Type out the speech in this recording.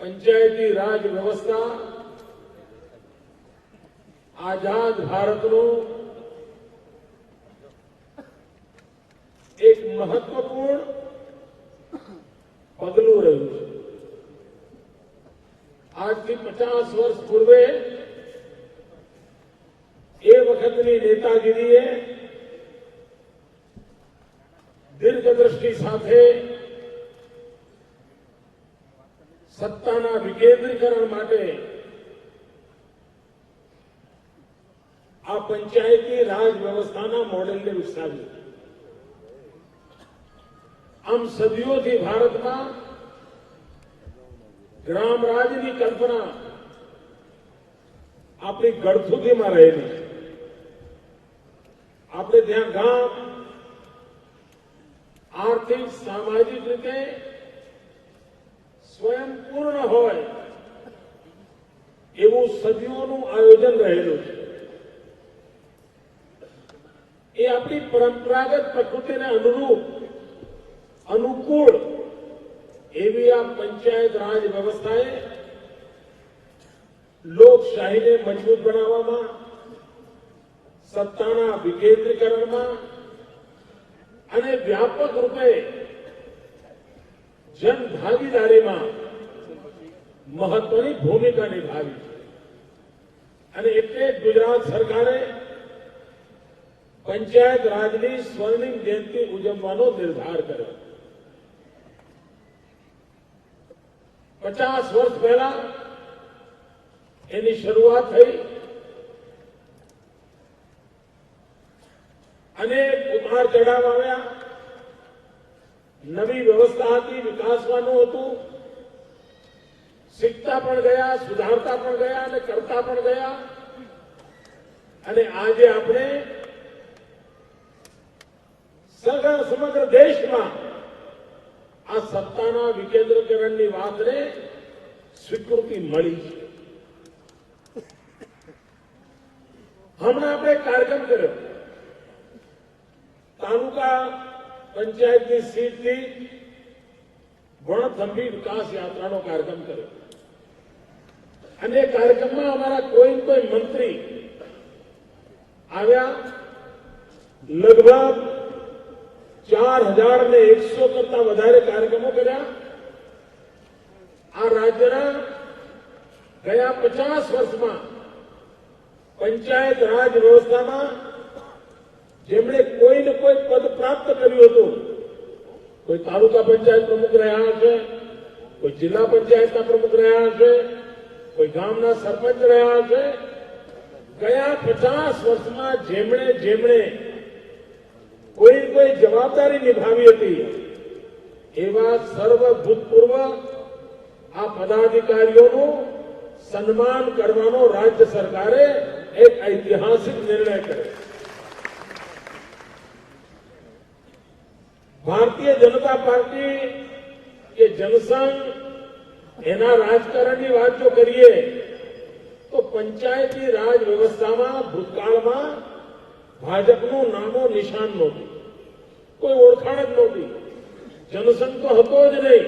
पंचायती राज व्यवस्था आजाद भारतनु एक महत्वपूर्ण पगलू રહ્યું છે। આજથી 50 વર્ષ પૂર્વે એ વખતની નેતાગીરીએ દીર્ઘદ્રષ્ટિ સાથે સત્તાના વિકેન્દ્રીકરણ માટે આ પંચાયતી રાજ વ્યવસ્થાના મોડેલને વિકસાવ્યું। આમ સદીઓથી ભારતમાં ગ્રામ રાજની કલ્પના આપણી ગળથુથીમાં રહેલી છે। આપણે ત્યાં ગામ આર્થિક સામાજિક રીતે સ્વયંપૂર્ણ હોય એવું સદીઓનું આયોજન રહેલું છે। એ આપણી પરંપરાગત પ્રકૃતિને અનુકૂળ એવી આ પંચાયત રાજ વ્યવસ્થાએ લોકશાહીને મજબૂત બનાવવામાં, સત્તાના વિકેન્દ્રીકરણમાં અને વ્યાપક રૂપે જનભાગીદારીમાં મહત્વની ભૂમિકા નિભાવી છે। અને એટલે ગુજરાત સરકારે પંચાયત રાજની સ્વર્ણિમ જયંતિ ઉજવવાનો નિર્ધાર કર્યો। 50 વર્ષ પહેલા એની શરૂઆત થઈ। અનેક ઉતાર ચઢાવ આવ્યા। નવી વ્યવસ્થા હતી, વિકાસવાનું હતું, શીખતા પણ ગયા, સુધારતા પણ ગયા અને કરતા પણ ગયા। અને આજે આપણે સમગ્ર દેશમાં આ સત્તાના વિકેન્દ્રીકરણની વાતને સ્વીકૃતિ મળી છે। હમણાં આપણે કાર્યક્રમ કર્યો, તાલુકા પંચાયતની સીટથી વણથંભી વિકાસ યાત્રાનો કાર્યક્રમ કર્યો। અને કાર્યક્રમમાં અમારા કોઈ મંત્રી આવ્યા। લગભગ 4100 કરતા વધારે કાર્યક્રમો કર્યા। આ રાજ્યના ગયા 50 વર્ષમાં પંચાયત રાજ વ્યવસ્થામાં જેમણે કોઈને કોઈ પદ પ્રાપ્ત કર્યું હતું, કોઈ તાલુકા પંચાયત પ્રમુખ રહ્યા હશે, કોઈ જિલ્લા પંચાયતના પ્રમુખ રહ્યા હશે, કોઈ ગામના સરપંચ રહ્યા હશે, ગયા 50 વર્ષમાં જેમણે કોઈ જવાબદારી નિભાવી હતી એવા સર્વ ભૂતપૂર્વ આ પદાધિકારીઓનું સન્માન કરવાનો રાજ્ય સરકારે એક ઐતિહાસિક નિર્ણય કર્યો। ભારતીય જનતા પાર્ટી કે જનસંઘ એના રાજકારણની વાત જો કરીએ તો પંચાયતી રાજ વ્યવસ્થામાં ભૂતકાળમાં ભાજપનું નામો નિશાન નહોતું, કોઈ ઓળખાણ જ નહોતી, જનસંઘ તો હતો જ નહીં।